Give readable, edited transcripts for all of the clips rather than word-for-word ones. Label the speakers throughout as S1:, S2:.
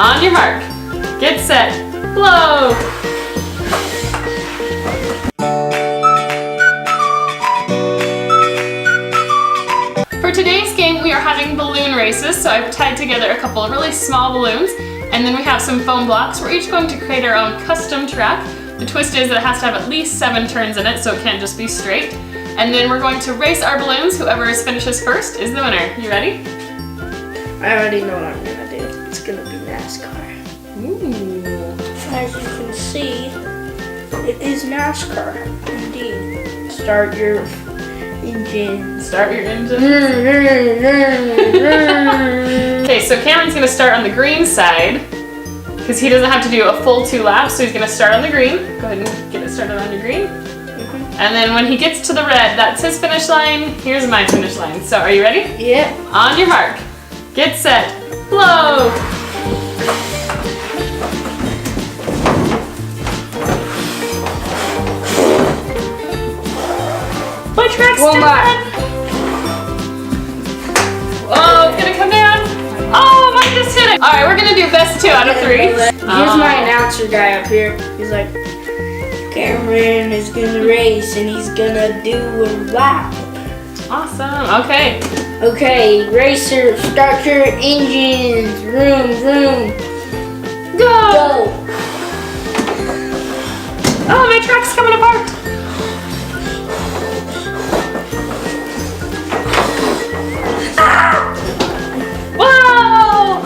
S1: On your mark, get set, blow! For today's game, we are having balloon races, so I've tied together a couple of really small balloons, and then we have some foam blocks. We're each going to create our own custom track. The twist is that it has to have at least 7 turns in it, so it can't just be straight. And then we're going to race our balloons. Whoever finishes first is the winner. You ready?
S2: I already know what I'm gonna do. It's gonna be NASCAR.
S1: Ooh.
S2: As you can see, it is NASCAR, indeed. Start your engine.
S1: Start your engine. Okay, so Cameron's gonna start on the green side because he doesn't have to do a full 2 laps, so he's gonna start on the green. Go ahead and get it started on your green. And then when he gets to the red, that's his finish line. Here's my finish line. So are you ready?
S2: Yep.
S1: On your mark, get set, blow! My track's dead! Oh, it's gonna come down. Oh, mine just hit it. All right, we're gonna do best 2 out of 3.
S2: Here's my announcer guy up here. He's like, Cameron is gonna race and he's gonna do a lap.
S1: Awesome, okay.
S2: Okay, racer, start your engines. Vroom, vroom.
S1: Go! Oh, my track's coming apart. Whoa!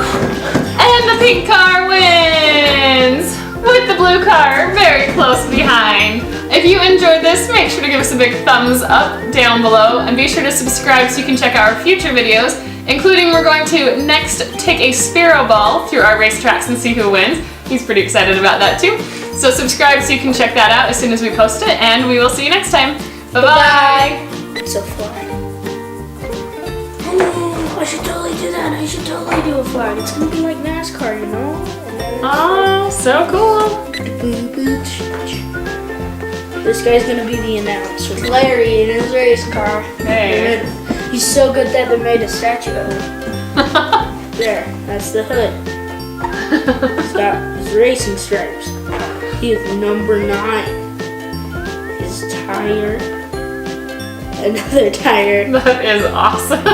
S1: And the pink car wins! With the blue car very close behind. If you enjoyed this, make sure to give us a big thumbs up down below and be sure to subscribe so you can check out our future videos, including we're going to next take a sparrow ball through our racetracks and see who wins. He's pretty excited about that too. So subscribe so you can check that out as soon as we post it, and we will see you next time. Bye-bye!
S2: It's a flag. Oh, I should totally do that. I should totally do a flag. It's gonna be like NASCAR, you know?
S1: Oh, so cool.
S2: This guy's gonna be the announcer. Larry in his race car.
S1: Hey.
S2: He's so good that they made a statue of him. There, that's the hood. He's got his racing stripes. He is number 9. His tire. Another tire.
S1: That is awesome.